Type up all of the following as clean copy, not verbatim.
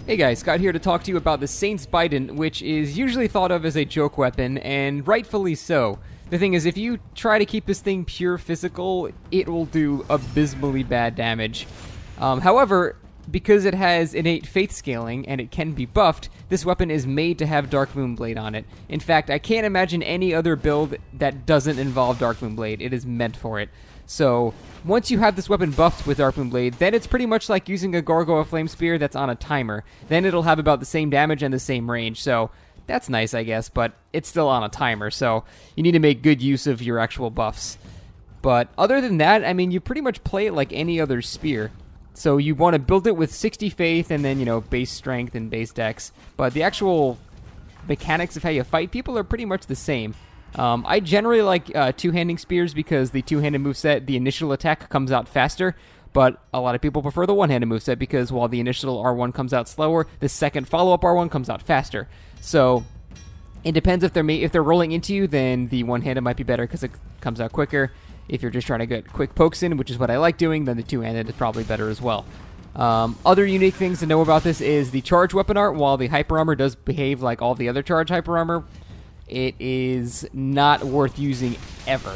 Hey guys, Scott here to talk to you about the Saint's Bident, which is usually thought of as a joke weapon, and rightfully so. The thing is, if you try to keep this thing pure physical, it will do abysmally bad damage. However, because it has innate faith scaling and it can be buffed, this weapon is made to have Dark Moonblade on it. In fact, I can't imagine any other build that doesn't involve Dark Moonblade. It is meant for it. So, once you have this weapon buffed with Dark Moonblade, then it's pretty much like using a Gargoyle Flame Spear that's on a timer. Then it'll have about the same damage and the same range, so that's nice, I guess, but it's still on a timer, so you need to make good use of your actual buffs. But other than that, I mean, you pretty much play it like any other spear. So you want to build it with 60 faith and then, base strength and base dex. But the actual mechanics of how you fight people are pretty much the same. I generally like two-handing spears because the two-handed moveset, the initial attack comes out faster, but a lot of people prefer the one-handed moveset because while the initial R1 comes out slower, the second follow-up R1 comes out faster. So it depends if they're rolling into you, then the one-handed might be better because it comes out quicker. If you're just trying to get quick pokes in, which is what I like doing, then the two-handed is probably better as well. Other unique things to know about this is the charge weapon art. While the hyper armor does behave like all the other charge hyper armor, it is not worth using ever.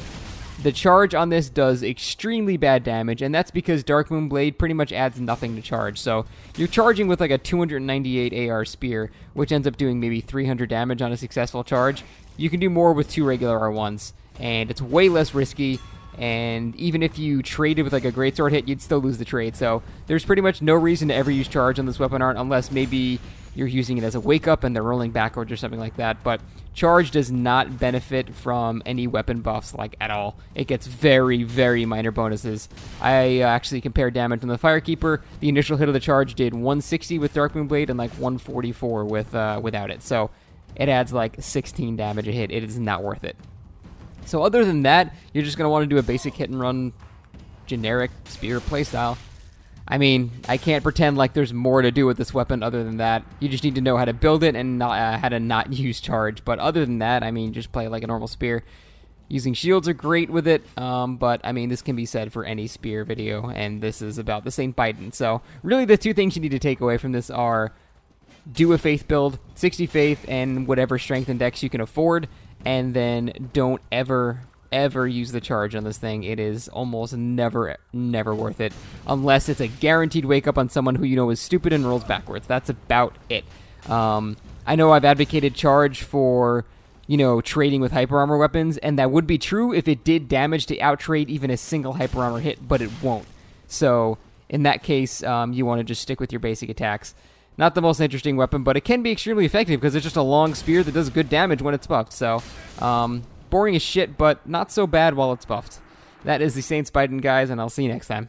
The charge on this does extremely bad damage, and that's because Dark Moonblade pretty much adds nothing to charge. So you're charging with like a 298 AR spear, which ends up doing maybe 300 damage on a successful charge. You can do more with two regular R1s, and it's way less risky. And even if you traded with like a greatsword hit, you'd still lose the trade. So there's pretty much no reason to ever use charge on this weapon art unless maybe you're using it as a wake up and they're rolling backwards or something like that. But charge does not benefit from any weapon buffs like at all. It gets very, very minor bonuses. I actually compared damage on the Firekeeper. The initial hit of the charge did 160 with Dark Moonblade and like 144 without it. So it adds like 16 damage a hit. It is not worth it. So other than that, you're just going to want to do a basic hit and run generic spear playstyle. I mean, I can't pretend like there's more to do with this weapon other than that. You just need to know how to build it and how to not use charge. But other than that, I mean, just play like a normal spear. Using shields are great with it, but I mean, this can be said for any spear video, and this is about the same Bident. So really the two things you need to take away from this are do a faith build, 60 faith, and whatever strength and dex you can afford, and then don't ever use the charge on this thing. It is almost never worth it unless it's a guaranteed wake up on someone who you know is stupid and rolls backwards. That's about it. I know I've advocated charge for trading with hyper armor weapons, and that would be true if it did damage to outtrade even a single hyper armor hit, but it won't. So in that case, you want to just stick with your basic attacks. Not the most interesting weapon, but it can be extremely effective because it's just a long spear that does good damage when it's buffed. So, boring as shit, but not so bad while it's buffed. That is the Saint's Bident, guys, and I'll see you next time.